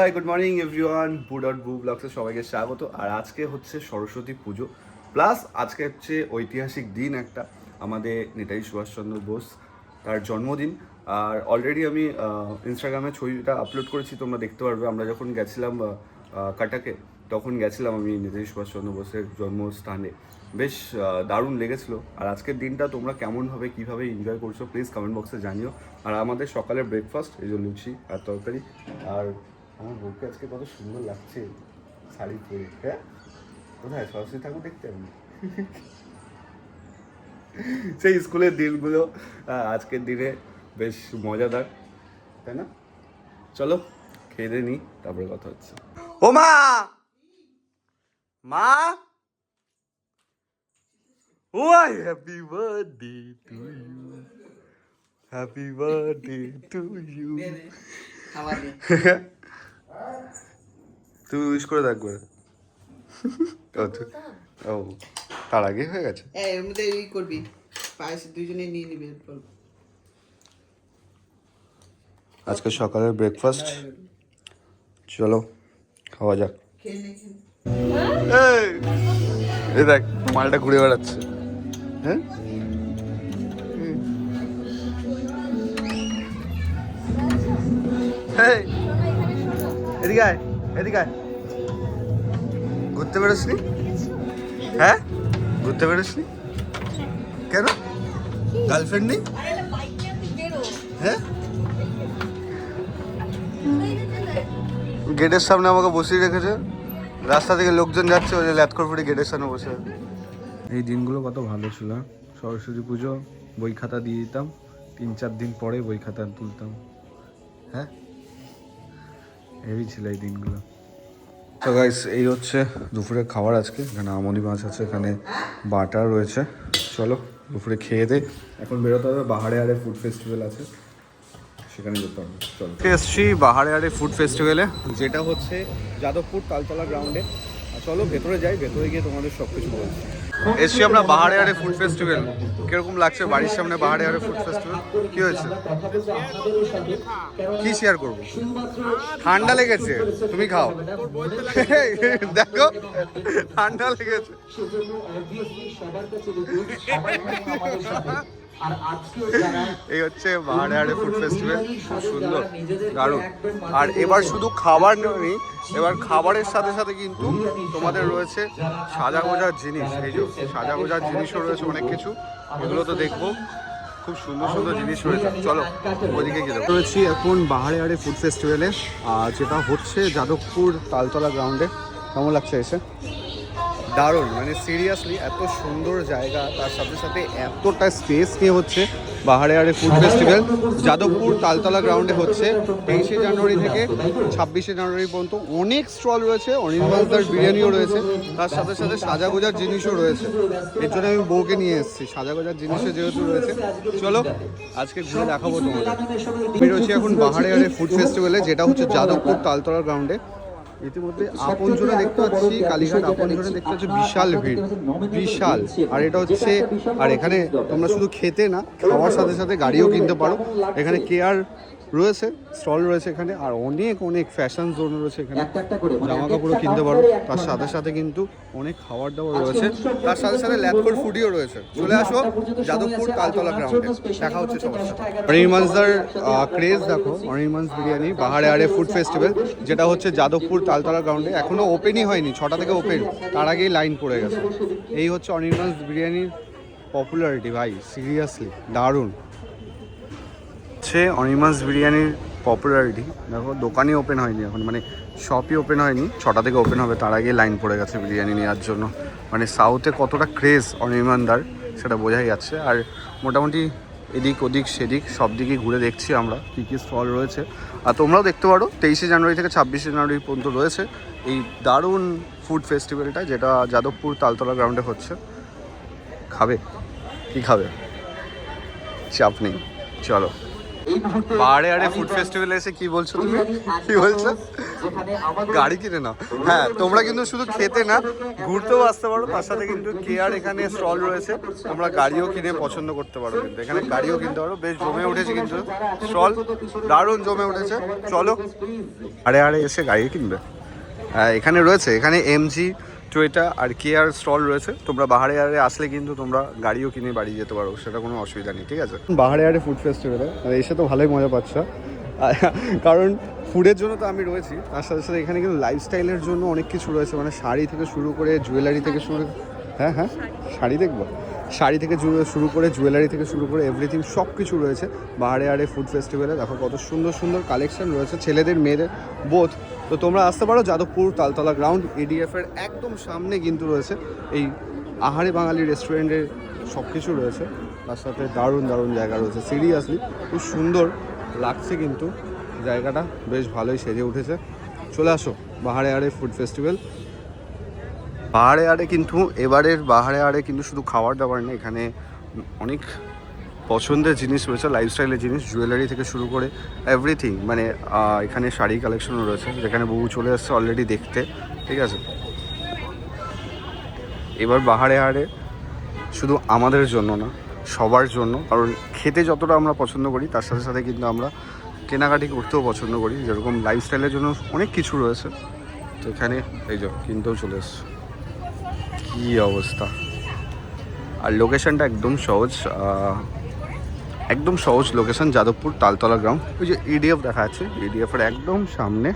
Hi good morning everyone, বু ব্লগসে সবাইকে স্বাগত। আর আজকে হচ্ছে সরস্বতী পুজো প্লাস আজকে হচ্ছে ঐতিহাসিক দিন একটা, আমাদের নেতাজি সুভাষচন্দ্র বোস তার জন্মদিন। আর অলরেডি আমি ইনস্টাগ্রামে ছবিটা আপলোড করেছি, তোমরা দেখতে পারবে। আমরা যখন গেছিলাম কাটাকে, তখন গেছিলাম আমি নেতাজি সুভাষচন্দ্র বোসের জন্মস্থানে। বেশ দারুণ লেগেছিলো। আর আজকের দিনটা তোমরা কেমনভাবে কীভাবে এনজয় করছো প্লিজ কমেন্ট বক্সে জানিও। আর আমাদের সকালের ব্রেকফাস্ট এই যে লুচি আর তরকারি। আর আমার বউকে আজকে কত সুন্দর লাগছে শাড়ি পরে। হ্যাঁ, কোথায় সরস্বতী ঠাকুর দেখতে আমি সেই স্কুলের দিনগুলো আজকের দিনে বেশ মজাদার, তাই না? চলো খেয়ে দিয়ে নিই, তারপরে কথা হচ্ছে। ও মা, মা, ওয়াই happy birthday to you, happy birthday to you. তুই উইশ করে থাকবে। ও, তার আগে হয়ে গেছে। এর মধ্যে এই করবি, পায়েস দুইজনে নিয়ে নিবি। আজকে সকালের ব্রেকফাস্ট, চলো খাওয়া যাক। এই দেখ মালটা ঘুরে বেড়াচ্ছে। হ্যাঁ, এদিকে আয়, এদিকে আয়। ঘুরতে বেরোসনি? হ্যাঁ, ঘুরতে বেরোসনি কেন? গার্লফ্রেন্ড নেই? হ্যাঁ, গেটের সামনে আমাকে বসিয়ে রেখেছে। রাস্তা থেকে লোকজন যাচ্ছে, ওই ল্যাথকর ফুটে গেটের সামনে বসে। এই দিনগুলো কত ভালো ছিল। সরস্বতী পুজো বই খাতা দিয়ে দিতাম, 3-4 দিন পরে বই খাতা তুলতাম। হ্যাঁ, হেভি ছিল এই দিনগুলো। তো গাইস, এই হচ্ছে দুপুরের খাবার আজকে। এখানে আমনি মাছ আছে, এখানে বাটার রয়েছে। চলো দুপুরে খেয়ে দে, এখন বেরোতে হবে। বাহারে আরে ফুড ফেস্টিভ্যাল আছে, সেখানে যেতে হবে। চলো, এসছি বাহারে আরে ফুড ফেস্টিভ্যালে, যেটা হচ্ছে যাদবপুর তালতলা গ্রাউন্ডে। চলো ভেতরে যাই, ভেতরে গিয়ে তোমাদের সব কিছু বলছি। এসছি আমরা বাহারে আরে ফুড ফেস্টিভ্যাল। কিরকম লাগছে বাড়ির সামনে বাহারে আরে ফুড ফেস্টিভ্যাল? কি হয়েছে, কি শেয়ার করবো? ঠান্ডা লেগেছে, তুমি খাও। দেখো ঠান্ডা লেগেছে। এই হচ্ছে বাহারে আরে ফুড ফেস্টিভ্যাল, খুব সুন্দর, দারুণ। আর এবার শুধু খাবার নেই, এবার খাবারের সাথে সাথে কিন্তু তোমাদের রয়েছে সাজা গোজার জিনিস। এই যে সাজা গোজার জিনিসও রয়েছে অনেক কিছু, এগুলো তো দেখবো। খুব সুন্দর সুন্দর জিনিস রয়েছে। চলো ওইদিকে গিয়ে রয়েছি এখন বাহারে আরে ফুড ফেস্টিভ্যালে, আর যেটা হচ্ছে যাদবপুর তালতলা গ্রাউন্ডে। কেমন লাগছে এসে? দারুণ, মানে সিরিয়াসলি এত সুন্দর জায়গা, তার সাথে সাথে এতটা স্পেস নিয়ে হচ্ছে বাহারে আরে ফুড ফেস্টিভ্যাল। যাদবপুর তালতলা গ্রাউন্ডে হচ্ছে 23শে জানুয়ারি থেকে 26শে জানুয়ারি পর্যন্ত। অনেক স্টল রয়েছে, অনির্বাণদার বিরিয়ানিও রয়েছে, তার সাথে সাথে সাজা গোজার জিনিসও রয়েছে। এর জন্য আমি বউকে নিয়ে এসেছি, সাজা গোজার জিনিসও যেহেতু রয়েছে। চলো আজকে ঘুরে দেখাবো তোমাদের। বেরোচ্ছি এখন বাহারে আরে ফুড ফেস্টিভ্যালে, যেটা হচ্ছে যাদবপুর তালতলা গ্রাউন্ডে। ইতিমধ্যে আপনজনে দেখতে পাচ্ছি, কালীঘাট আপনজনে দেখতে পাচ্ছি বিশাল ভিড়, বিশাল। আর এটা হচ্ছে, আর এখানে তোমরা শুধু খেতে না, খাওয়ার সাথে সাথে গাড়িও কিনতে পারো। এখানে কেয়ার রয়েছে, স্টল রয়েছে এখানে, আর অনেক অনেক ফ্যাশন জোন রয়েছে এখানে, জামা কাপড়ও কিনতে পারো। তার সাথে সাথে কিন্তু অনেক খাবার দাবার রয়েছে, তার সাথে সাথে ল্যাথকর ফুডিও রয়েছে। চলে আসো যাদবপুর তালতলা গ্রাউন্ডে, দেখা হচ্ছে সবার সাথে। অনির্বাণদার ক্রেজ দেখো, অনির্বাণ বিরিয়ানি বাহারে আরে ফুড ফেস্টিভ্যাল, যেটা হচ্ছে যাদবপুর তালতলা গ্রাউন্ডে। এখনও ওপেনই হয়নি, 6টা থেকে ওপেন, তার আগেই লাইন পড়ে গেছে। এই হচ্ছে অনির্বাণ বিরিয়ানির পপুলারিটি, ভাই সিরিয়াসলি দারুণ হচ্ছে অনির্বাণ বিরিয়ানির পপুলারিটি। দেখো দোকানই ওপেন হয়নি এখন, মানে শপই ওপেন হয়নি, 6টা থেকে ওপেন হবে, তার আগে লাইন পড়ে গেছে বিরিয়ানি নেওয়ার জন্য। মানে সাউথে কতটা ক্রেজ অনির্বাণদার সেটা বোঝাই যাচ্ছে। আর মোটামুটি এদিক ওদিক সেদিক সব দিকেই ঘুরে দেখছি আমরা কী কী স্টল রয়েছে। আর তোমরাও দেখতে পারো 23শে জানুয়ারি থেকে 26শে জানুয়ারি পর্যন্ত রয়েছে এই দারুণ ফুড ফেস্টিভ্যালটা, যেটা যাদবপুর তালতলা গ্রাউন্ডে হচ্ছে। খাবে কি খাবে, চাপ নেই, চলো। বাহারে আরে ফুড ফেস্টিভ্যালে এসে কি বলছো তুমি? কি বলছো? গাড়ি কিনে নাও। হ্যাঁ, তোমরা কিন্তু শুধু খেতে না, ঘুরতেও আসতে পারো। তার সাথে কিন্তু কেয়ার এখানে স্টল রয়েছে, তোমরা গাড়িও কিনে পছন্দ করতে পারো। কিন্তু এখানে গাড়িও কিনতে পারো। বেশ জমে উঠেছে কিন্তু স্টল, দারুণ জমে উঠেছে। চলো আরে আরে এসে গাড়ি কিনবে। এখানে রয়েছে, এখানে এমজি, টয়োটা আর কেয়ার স্টল রয়েছে। তোমরা বাহারে আরে আসলে কিন্তু তোমরা গাড়িও কিনে বাড়ি যেতে পারো, সেটা কোনো অসুবিধা নেই, ঠিক আছে? বাহারে আরে ফুড ফেস্টিভ্যালে এসে তো ভালোই মজা পাচ্ছ, কারণ ফুডের জন্য তো আমি রয়েছি, তার সাথে সাথে এখানে কিন্তু লাইফস্টাইলের জন্য অনেক কিছু রয়েছে, মানে শাড়ি থেকে শুরু করে জুয়েলারি থেকে শুরু। হ্যাঁ হ্যাঁ, শাড়ি দেখবো, শাড়ি থেকে শুরু করে জুয়েলারি থেকে শুরু করে এভরিথিং সব কিছু রয়েছে বাহারে আরে ফুড ফেস্টিভ্যালে। দেখো কত সুন্দর সুন্দর কালেকশন রয়েছে, ছেলেদের মেয়েদের বোথ। তো তোমরা আসতে পারো যাদবপুর তালতলা গ্রাউন্ড, এডিএফের একদম সামনে কিন্তু রয়েছে এই আহারে বাঙালি রেস্টুরেন্টের সব কিছু রয়েছে। তার সাথে দারুণ দারুণ জায়গা রয়েছে, সিরিয়াসলি খুব সুন্দর লাগছে কিন্তু জায়গাটা, বেশ ভালোই সেজে উঠেছে। চলে আসো বাহারে আরে ফুড ফেস্টিভ্যাল। বাহারে আরে কিন্তু এবারের বাহারে আরে কিন্তু শুধু খাবার দাবার নেই, এখানে অনেক পছন্দের জিনিস রয়েছে, লাইফস্টাইলের জিনিস, জুয়েলারি থেকে শুরু করে এভরিথিং। মানে এখানে শাড়ি কালেকশনও রয়েছে, যেখানে বহু চলে আসছে অলরেডি দেখতে, ঠিক আছে? এবার বাহারে আরে শুধু আমাদের জন্য না, সবার জন্য, কারণ খেতে যতটা আমরা পছন্দ করি তার সাথে সাথে কিন্তু আমরা কেনাকাটি করতেও পছন্দ করি। যেরকম লাইফস্টাইলের জন্য অনেক কিছু রয়েছে, তো এখানে এই যে কিনতেও চলে এসছে। কী অবস্থা! আর লোকেশনটা একদম সহজ লোকেশন, যাদবপুর তালতলা গ্রাউন্ড। ওই যে ইডিএফ দেখা যাচ্ছে, ইডিএফের একদম সামনে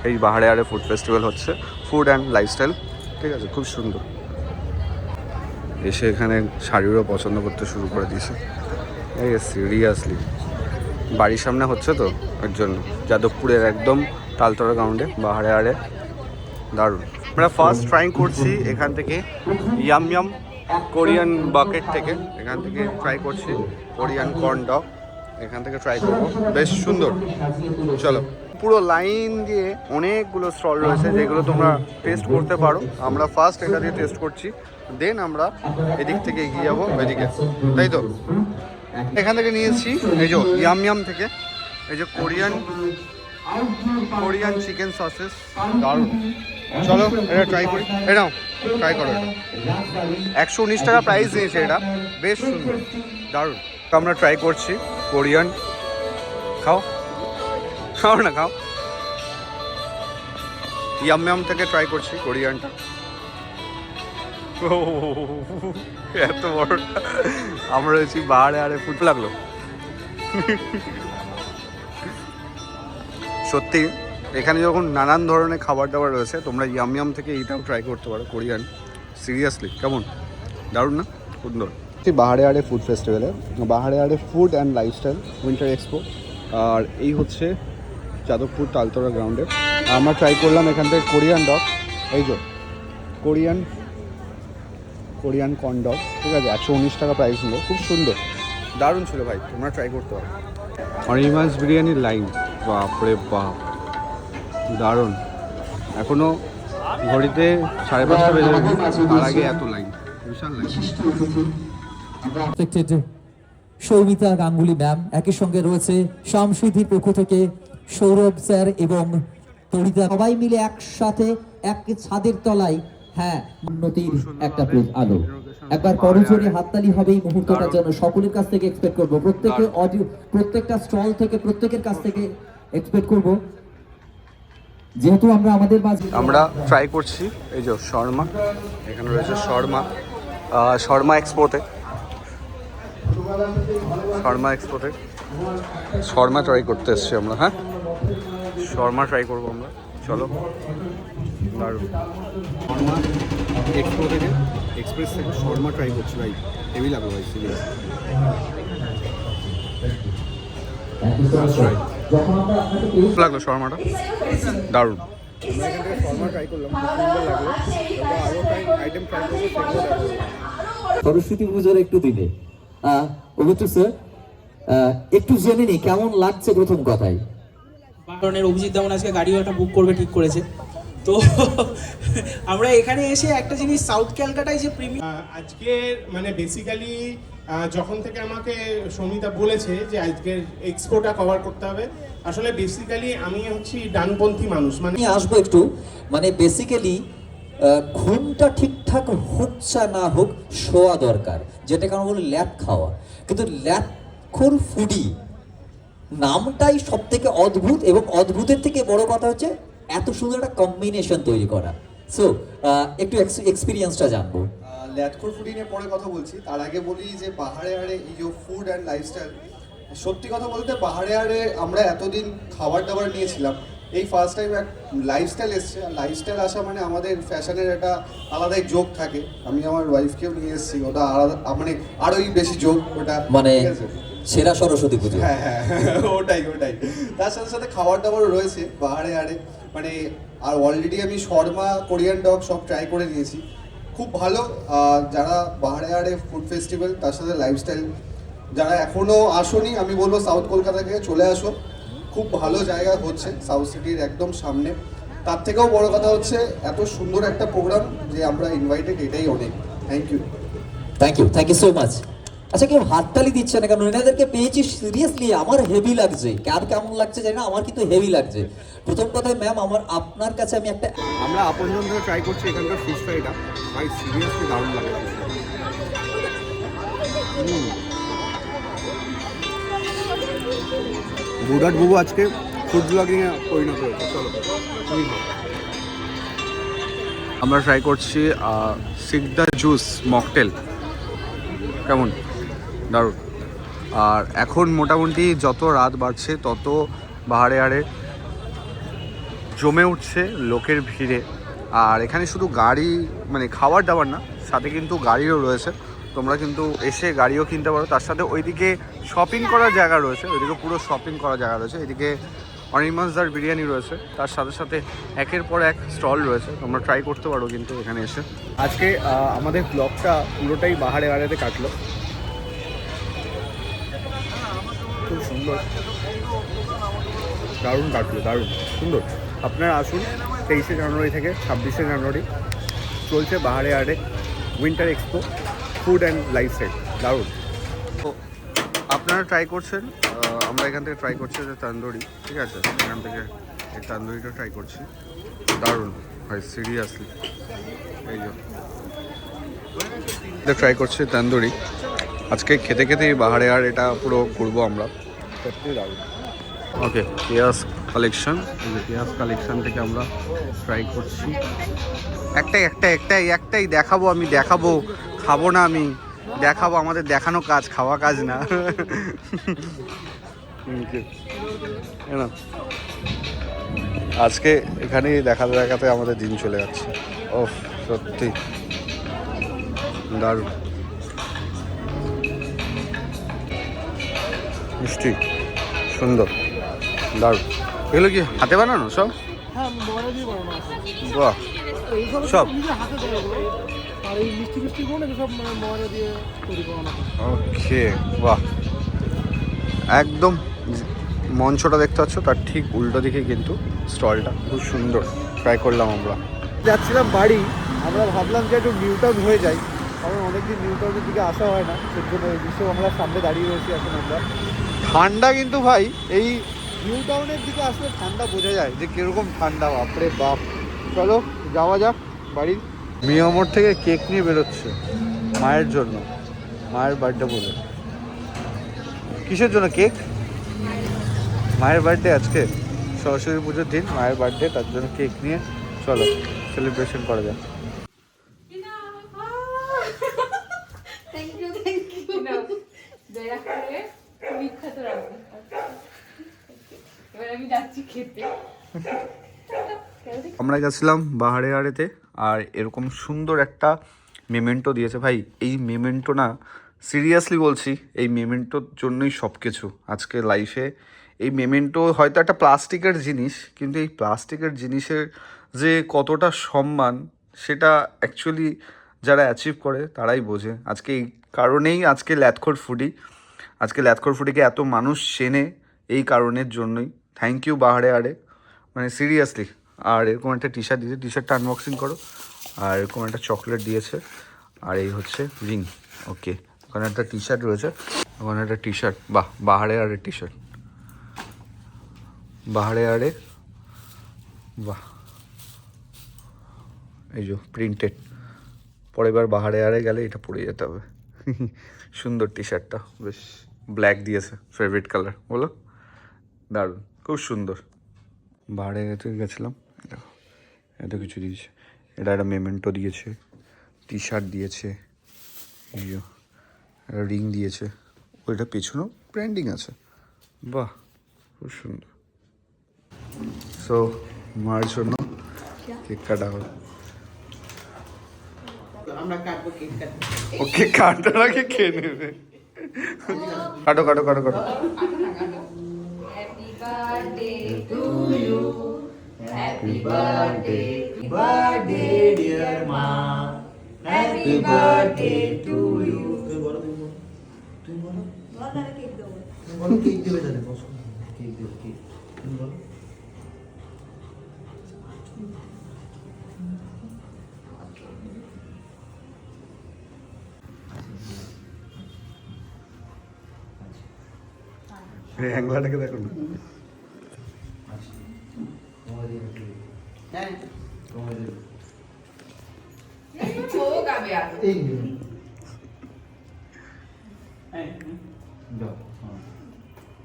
এই বাহারে আরে ফুড ফেস্টিভ্যাল হচ্ছে, ফুড অ্যান্ড লাইফস্টাইল, ঠিক আছে? খুব সুন্দর। এসে এখানে শাড়িরও পছন্দ করতে শুরু করে দিয়েছে, এই সিরিয়াসলি বাড়ির সামনে হচ্ছে তো এর জন্য। যাদবপুরের একদম তালতলা গ্রাউন্ডে বাহারে আরে, দারুণ। আমরা ফার্স্ট ট্রাই করছি এখান থেকে ইয়াম ইয়াম কোরিয়ান বাকেট থেকে, এখান থেকে ট্রাই করছি কোরিয়ান কর্ন ডগ, এখান থেকে ট্রাই করবো, বেশ সুন্দর। চলো, পুরো লাইন দিয়ে অনেকগুলো স্টল রয়েছে যেগুলো তোমরা টেস্ট করতে পারো। আমরা ফার্স্ট এটা দিয়ে টেস্ট করছি, দেন আমরা এদিক থেকে এগিয়ে যাবো এদিকে, তাই তো? এখান থেকে নিয়েছি এই যে ইয়াম ইয়াম থেকে, এই যে কোরিয়ান চিকেন সসেস, দারুণ। চলো এটা ট্রাই করি, এটাও ট্রাই করো। এটা 119 টাকা প্রাইস নিয়েছে, এটা বেশ সুন্দর, দারুণ। আমরা ট্রাই করছি কোরিয়ান, খাও খাও না খাও, ইয়াম ইয়াম থেকে ট্রাই করছি কোরিয়ানটা। এত বড় আমরা রয়েছি বাহারে আরে ফুড, লাগলো সত্যি। এখানে যখন নানান ধরনের খাবার দাবার রয়েছে, তোমরা ইয়াম ইয়াম থেকে এইটাও ট্রাই করতে পারো কোরিয়ান, সিরিয়াসলি কেমন দারুণ না, সুন্দর। বাহারে আরে ফুড ফেস্টিভ্যালে, বাহারে আরে food and lifestyle winter expo, আর এই হচ্ছে যাদবপুর তালতলা গ্রাউন্ডে। আমরা ট্রাই করলাম এখান থেকে কোরিয়ান ডগ, এই যে কোরিয়ান কর্ন ডগ, ঠিক আছে? 119 টাকা প্রাইস ছিল, খুব সুন্দর, দারুণ ছিল ভাই, তোমরা ট্রাই করতে পারো। অরিমাস বিরিয়ানির লাইন, বাপরে বাপ, দারুণ। এখনও ঘড়িতে 5:30 বেজে গেছে, তার আগে এত লাইন, বিশাল লাইন। সৌমিতা গাঙ্গুলি ম্যাম, একই সঙ্গে রয়েছে শামসুদ্দির পক্ষ থেকে সৌরভ স্যার এবং তরিতা, সবাই মিলে একসাথে এক ছাদের তলায়, হ্যাঁ, উন্নতির একটা আলো। একবার করজোরে হাততালি হবে এই মুহূর্তটার জন্য, সকলের কাছ থেকে এক্সপেক্ট করবো, প্রত্যেকের অডিও, প্রত্যেকটা স্টল থেকে, প্রত্যেকের কাছ থেকে এক্সপেক্ট করবো, যেহেতু আমরা আমাদের মাঝে আমরা ট্রাই করছি এই যে শর্মা, এখানে রয়েছে শর্মা এক্সপোতে, শর্মা ট্রাই করতে এসছি আমরা। হ্যাঁ, শর্মা ট্রাই করবো আমরা, চলো। দারুণ, শর্মা এক্সপো থেকে, এক্সপ্রেস থেকে শর্মা ট্রাই করছি ভাই, হেভি লাগলো ভাই, সিরিয়াস লাগলো শর্মাটা, দারুণ। আমরা এখান থেকে শর্মা ট্রাই করলাম, খুব সুন্দর লাগলো, আরও আইটেম ট্রাই করবো, সরস্বতী পুজোর একটু দিনে অভিজিৎ স্যার একটু জেনে নি কেমন লাগছে প্রথম কথাই। কারণের অভিজিৎ যেমন আজকে গাড়িও একটা বুক করবে ঠিক করেছে, তো আমরা এখানে এসে একটা জিনিস সাউথ ক্যালকাটায় যে প্রিমিয়াম আজকের মানে বেসিক্যালি যখন থেকে আমাকে সৌমিতা বলেছে যে আজকের এক্সপোটা কভার করতে হবে, আসলে বেসিক্যালি আমি হচ্ছি ডানপন্থী মানুষ, মানে আমি আসবো একটু, মানে বেসিক্যালি ঘুমটা ঠিকঠাক হোক চা না হোক শোয়া দরকার, যেটা কারণ বলে ল্যাপ খাওয়া, কিন্তু ল্যাপখোর ফুডি নামটাই সব থেকে অদ্ভুত, এবং অদ্ভুতের থেকে বড় কথা হচ্ছে এত সুন্দর একটা কম্বিনেশন তৈরি করা। সো একটু এক্সপিরিয়েন্সটা জানবো। ল্যাটকোর ফুডি নিয়ে পরে কথা বলছি, তার আগে বলি যে পাহাড়ে আড়ে এই যে ফুড অ্যান্ড লাইফস্টাইল, সত্যি কথা বলতে পাহাড়ে আড়ে আমরা এতদিন খাবার দাবার নিয়েছিলাম, এই ফার্স্ট টাইম এক লাইফস্টাইল এসছে। আর লাইফস্টাইল আসা মানে আমাদের ফ্যাশনের একটা আলাদাই যোগ থাকে। আমি আমার ওয়াইফকেও নিয়ে এসেছি, ওটা আলাদা মানে আরোই বেশি যোগ ওটা, মানে ঠিক আছে? সেরা সরস্বতী পুজো। হ্যাঁ হ্যাঁ ওটাই। তার সাথে সাথে খাবার দাবারও রয়েছে পাহাড়ে আড়ে, মানে আর অলরেডি আমি শর্মা, কোরিয়ান ডগ সব ট্রাই করে নিয়েছি, খুব ভালো। যারা পাহাড়ে আড়ে ফুড ফেস্টিভ্যাল তার সাথে লাইফস্টাইল যারা এখনও আসোনি, আমি বলবো সাউথ কলকাতা থেকে চলে আসো, খুব ভালো জায়গা হচ্ছে সাউথ সিটির একদম সামনে। তার থেকেও বড় কথা হচ্ছে এত সুন্দর একটা প্রোগ্রাম যে আমরা ইনভাইটেড, এটাই অনেক। Thank you so much. আচ্ছা, কেউ হাততালি দিচ্ছে না কেন? এনাদেরকে পেয়েছি, সিরিয়াসলি আমার হেভি লাগছে। কার কেমন লাগছে জানি না, আমার কিন্তু হেভি লাগছে। প্রথম কথায় ম্যাম, আপনার কাছে আমি একটা, আমরা আপনজন থেকে ট্রাই করছি এখানকার ফিশ ফ্রাইটা, ভাই সিরিয়াসলি দারুণ লাগে। বুধাট বুবু আজকে ফুড ব্লগিংয়ে পরিণত হয়েছে। চলো তুমি খাও। আমরা ট্রাই করছি সিকদার জুস মকটেল, কেমন? দারুণ। আর এখন মোটামুটি যত রাত বাড়ছে তত পাহাড়ে আড়ে জমে উঠছে লোকের ভিড়ে। আর এখানে শুধু গাড়ি মানে খাবার দাবার না, সাথে কিন্তু গাড়িও রয়েছে, তোমরা কিন্তু এসে গাড়িও কিনতে পারো। তার সাথে ওইদিকে শপিং করার জায়গা রয়েছে, ওইদিকে পুরো শপিং করার জায়গা রয়েছে। এদিকে অনিমাসদার বিরিয়ানি রয়েছে, তার সাথে সাথে একের পর এক স্টল রয়েছে, তোমরা ট্রাই করতে পারো কিন্তু এখানে এসে। আজকে আমাদের ব্লগটা পুরোটাই পাহাড়ে আড়েতে কাটলো, খুব সুন্দর, দারুণ কাটলো, দারুণ সুন্দর। আপনারা আসুন 23শে জানুয়ারি থেকে 26শে জানুয়ারি চলছে পাহাড়ে আড়ে winter expo food and lifestyle, দারুণ। তো আপনারা ট্রাই করছেন, আমরা এখান থেকে ট্রাই করছি যে তান্দুরি, ঠিক আছে, এখান থেকে এই তান্দুরিটা ট্রাই করছি, দারুণ ভাই সিরিয়াসলি। এই যে ট্রাই করছি তান্দুরি, আজকে খেতে খেতেই পাহাড়ে আর এটা পুরো ঘুরবো আমরা, সত্যি দারুণ। ওকে, পেঁয়াজ কালেকশন থেকে আমরা ট্রাই করছি। একটাই দেখাবো, আমি দেখাবো, খাবো না, আমি দেখাবো, আমাদের দেখানো কাজ, খাওয়া কাজ না। আজকে এখানেই দেখাতে আমাদের দিন চলে যাচ্ছে। ও সত্যি দারুণ মিষ্টি, সুন্দর, দারুণ। এগুলো কি হাতে বানানো সব? বাহ, সব ওকে, বাহ। একদম মঞ্চটা দেখতে পাচ্ছ, তার ঠিক উল্টো দিকে কিন্তু স্টলটা, খুব সুন্দর। ট্রাই করলাম। আমরা যাচ্ছিলাম বাড়ি, আমরা ভাবলাম যে একটু নিউ টাউন হয়ে যাই, কারণ অনেকদিন নিউ টাউনের দিকে আসা হয় না, সেজন্য বিশ্ব বাংলার সামনে দাঁড়িয়ে রয়েছি এখন আমরা। ঠান্ডা কিন্তু ভাই এই নিউ টাউনের দিকে আসলে ঠান্ডা বোঝা যায় যে কিরকম ঠান্ডা, বাপরে বাপ। চলো যাওয়া যাক বাড়ি। মিয়ামোড় থেকে কেক নিয়ে বেরোচ্ছে মায়ের জন্য, মায়ের বার্থডে বলে। কিসের জন্য কেক? মায়ের বার্থডে আজকে, সরস্বতী পুজোর দিন মায়ের বার্থডে, তার জন্য কেক নিয়ে চলো সেলিব্রেশন করা যাক। আমরা গেছিলাম পাহাড়ে আড়েতে, আর এরকম সুন্দর একটা মেমেন্টো দিয়েছে ভাই। এই মেমেন্টো না, সিরিয়াসলি বলছি, এই মেমেন্টোর জন্যই সব কিছু আজকে লাইফে। এই মেমেন্টো হয়তো একটা প্লাস্টিকের জিনিস, কিন্তু এই প্লাস্টিকের জিনিসের যে কতটা সম্মান, সেটা অ্যাকচুয়ালি যারা অ্যাচিভ করে তারাই বোঝে। আজকে এই কারণেই আজকে ল্যাথখোর ফুডিকে এত মানুষ চেনে, এই কারণের জন্যই। থ্যাংক ইউ পাহাড়ে আড়ে, মানে সিরিয়াসলি আর এরকম একটা টি শার্ট দিয়েছে, টি শার্টটা আনবক্সিং করো। আর এরকম একটা চকলেট দিয়েছে, আর এই হচ্ছে রিং। ওকে, ওখানে একটা টি শার্ট রয়েছে, ওখানে একটা টি শার্ট, বাহ, বাহারে আরে টি শার্ট, বাহারে আরে, বাহ, এই যে প্রিন্টেড। পরের বার বাহারে আরে গেলে এটা পরে যেতে হবে। সুন্দর টি শার্টটা, বেশ ব্ল্যাক দিয়েছে, ফেভারিট কালার, বলো, দারুণ, খুব সুন্দর। বাহারে গেছিলাম, দেখো এত কিছু দিয়েছে, এটা একটা মেমেন্টো দিয়েছে, টি শার্ট দিয়েছে, এই যে একটা রিং দিয়েছে, ওইটা পেছনেও ব্র্যান্ডিং আছে, বাহ, খুব সুন্দর। সো মার জন্য কেক কাটা হবে। আমরা কাটবো, কেক কাটবো। ওকে, কাটার আগে খেয়ে নেবে। কাটো কাটো কাটো কাটো। Happy birthday to you. Happy birthday, birthday dear ma. Happy birthday to you. হ্যাংলাটাকে দেখো না। হ্যাঁ, Hoga, viado.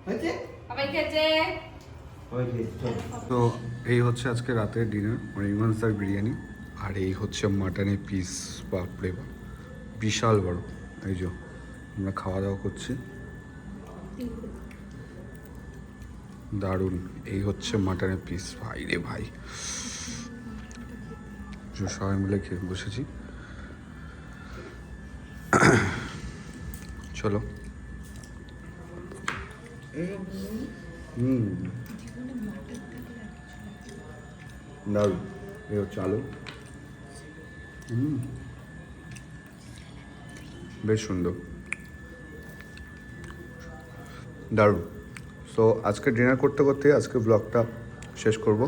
হয়েছে? Apa yang kece? তো এই হচ্ছে আজকে রাতের ডিনার, মানে ইমানসার বিরিয়ানি, আর এই হচ্ছে মাটনের পিস, বাপরে বাপ, বিশাল বড়। এই যে আমরা খাওয়া দাওয়া করছি, দারুণ। এই হচ্ছে মাটনের পিস, ভাই রে ভাই, সবাই মিলে খেয়ে বসেছি। চলো। দারুণ, এই হচ্ছে আলু, বেশ সুন্দর, দারুণ। সো আজকে ডিনার করতে করতে আজকে ব্লগটা শেষ করব।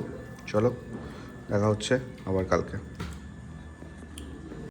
চলো, দেখা হচ্ছে আবার কালকে।